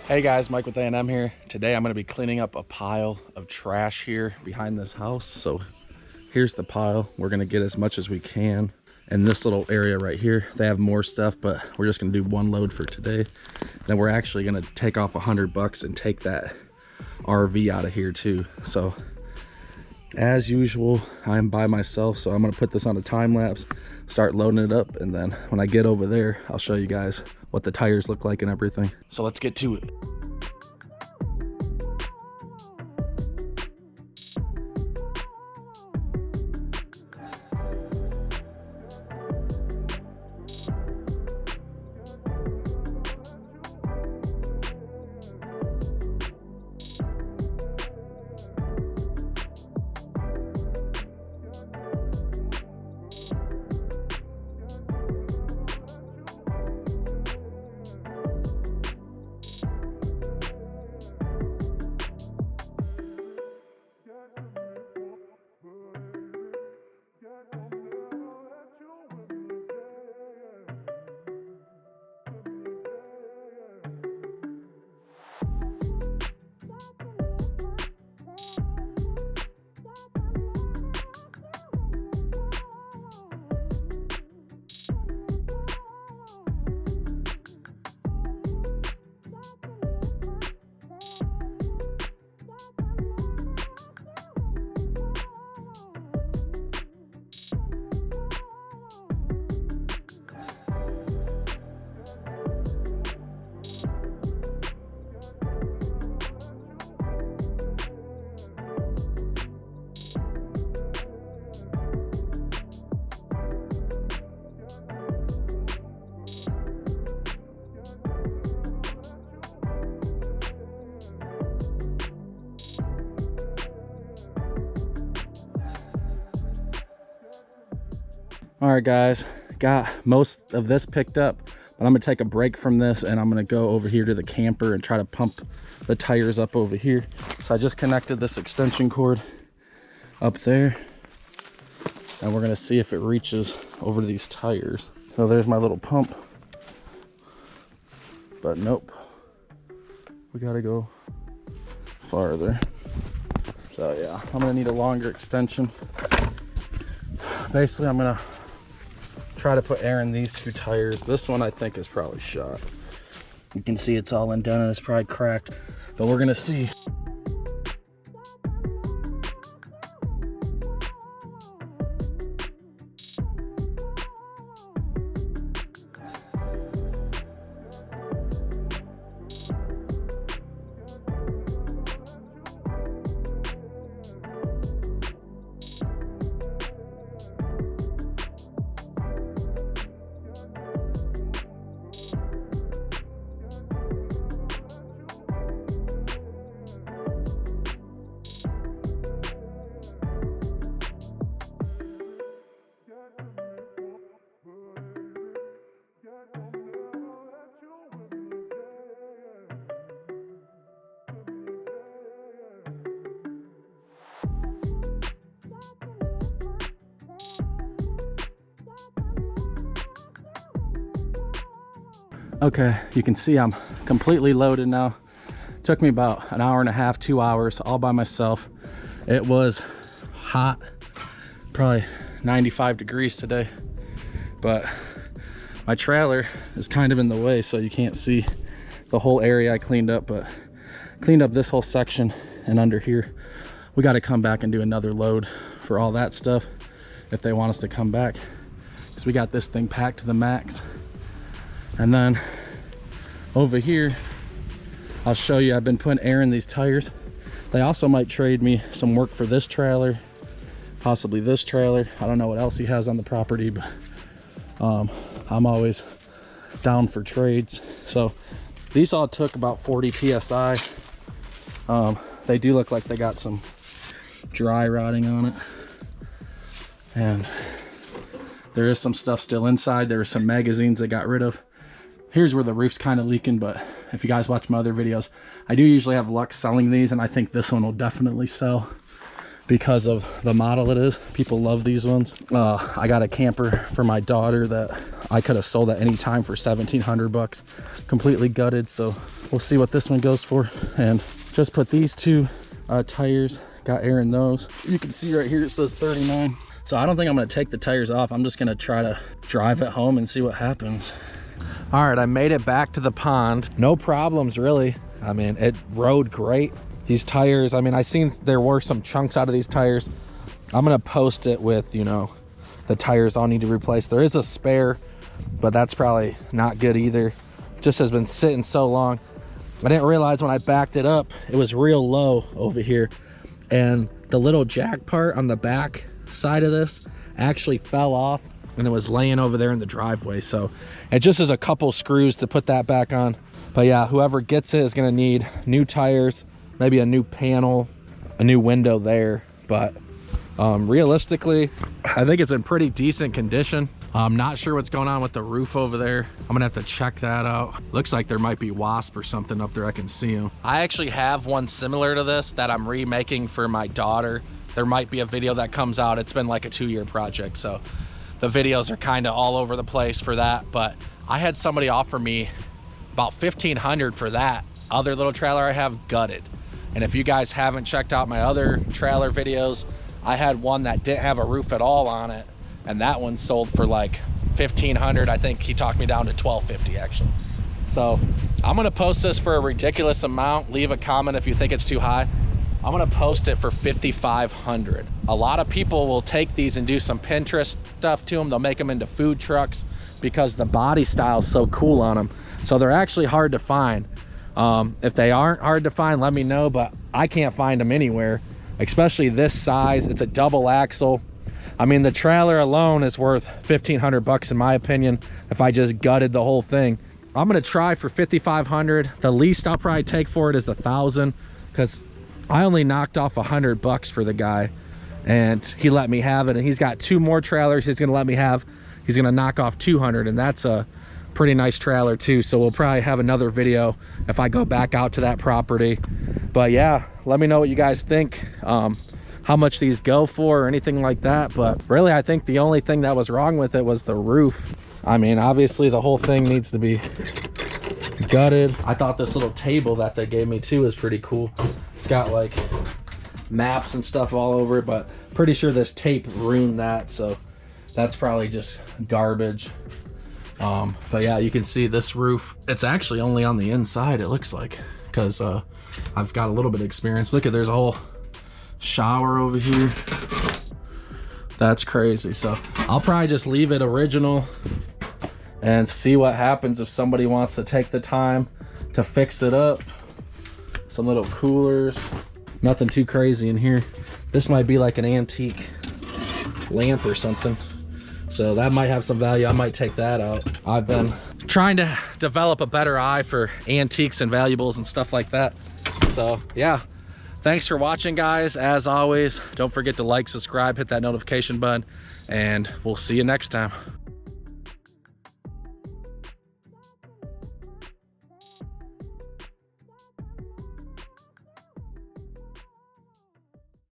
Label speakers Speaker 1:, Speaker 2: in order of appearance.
Speaker 1: Hey guys, Mike with A&M here. Today I'm going to be cleaning up a pile of trash here behind this house. So here's the pile. We're going to get as much as we can. And this little area right here, they have more stuff, but we're just going to do one load for today. Then we're actually going to take off $100 and take that RV out of here too. So as usual, I'm by myself, so I'm going to put this on a time lapse, start loading it up, and then when I get over there, I'll show you guys what the tires look like and everything. So let's get to it. All right guys, got most of this picked up, but I'm gonna take a break from this and I'm gonna go over here to the camper and try to pump the tires up over here. So I just connected this extension cord up there and we're gonna see if it reaches over these tires. So there's my little pump, but nope, we gotta go farther. So yeah, I'm gonna need a longer extension. Basically, I'm gonna try to put air in these two tires. This one I think is probably shot. You can see it's all indented, it's probably cracked, but we're gonna see. Okay, you can see I'm completely loaded now. Took me about an hour and a half, 2 hours, all by myself. It was hot, probably 95 degrees today, but my trailer is kind of in the way, so you can't see the whole area I cleaned up, but cleaned up this whole section and under here. We got to come back and do another load for all that stuff if they want us to come back, because we got this thing packed to the max. And then over here, I'll show you, I've been putting air in these tires. They also might trade me some work for this trailer, possibly this trailer. I don't know what else he has on the property, but I'm always down for trades. So these all took about 40 PSI. They do look like they got some dry rotting on it. And there is some stuff still inside. There were some magazines they got rid of. Here's where the roof's kind of leaking, but if you guys watch my other videos, I do usually have luck selling these, and I think this one will definitely sell. because of the model it is. People love these ones. I got a camper for my daughter that I could have sold at any time for 1,700 bucks, completely gutted. So we'll see what this one goes for. And just put these two tires, got air in those. You can see right here it says 39. So I don't think I'm gonna take the tires off. I'm just gonna try to drive it home and see what happens. All right, I made it back to the pond. No problems really. I mean, it rode great. These tires, I mean, I seen there were some chunks out of these tires. I'm gonna post it with, you know, the tires I'll need to replace. There is a spare, but that's probably not good either. Just has been sitting so long. I didn't realize when I backed it up, it was real low over here. And the little jack part on the back side of this actually fell off and it was laying over there in the driveway. So it just is a couple screws to put that back on. But yeah, whoever gets it is gonna need new tires, maybe a new panel, a new window there. But realistically, I think it's in pretty decent condition. I'm not sure what's going on with the roof over there. I'm gonna have to check that out. Looks like there might be wasp or something up there. I can see them. I actually have one similar to this that I'm remaking for my daughter. There might be a video that comes out. It's been like a 2-year project, so the videos are kind of all over the place for that. But I had somebody offer me about $1,500 for that other little trailer I have gutted. And if you guys haven't checked out my other trailer videos, I had one that didn't have a roof at all on it, and that one sold for like $1,500. I think he talked me down to $1,250 actually. So I'm gonna post this for a ridiculous amount. Leave a comment if you think it's too high. I'm gonna post it for $5,500. A lot of people will take these and do some Pinterest stuff to them. They'll make them into food trucks because the body style is so cool on them. So they're actually hard to find. If they aren't hard to find, let me know, but I can't find them anywhere, especially this size. It's a double axle. I mean, the trailer alone is worth 1,500 bucks in my opinion if I just gutted the whole thing. I'm gonna try for 5,500. The least I'll probably take for it is 1,000, because I only knocked off 100 bucks for the guy and he let me have it. And he's got 2 more trailers he's gonna let me have. He's gonna knock off 200, and that's a pretty nice trailer too. So we'll probably have another video if I go back out to that property. But yeah, let me know what you guys think, how much these go for or anything like that. But really, I think the only thing that was wrong with it was the roof. I mean, obviously the whole thing needs to be gutted. I thought this little table that they gave me too is pretty cool. It's got like maps and stuff all over it, but pretty sure this tape ruined that, so that's probably just garbage. But yeah, you can see this roof, it's actually only on the inside, it looks like, because I've got a little bit of experience. Look at, there's a whole shower over here. That's crazy. So I'll probably just leave it original and see what happens if somebody wants to take the time to fix it up. Some little coolers, nothing too crazy in here. This might be like an antique lamp or something, so that might have some value. I might take that out. I've been trying to develop a better eye for antiques and valuables and stuff like that. So yeah, thanks for watching, guys. As always, don't forget to like, subscribe, hit that notification button, and we'll see you next time.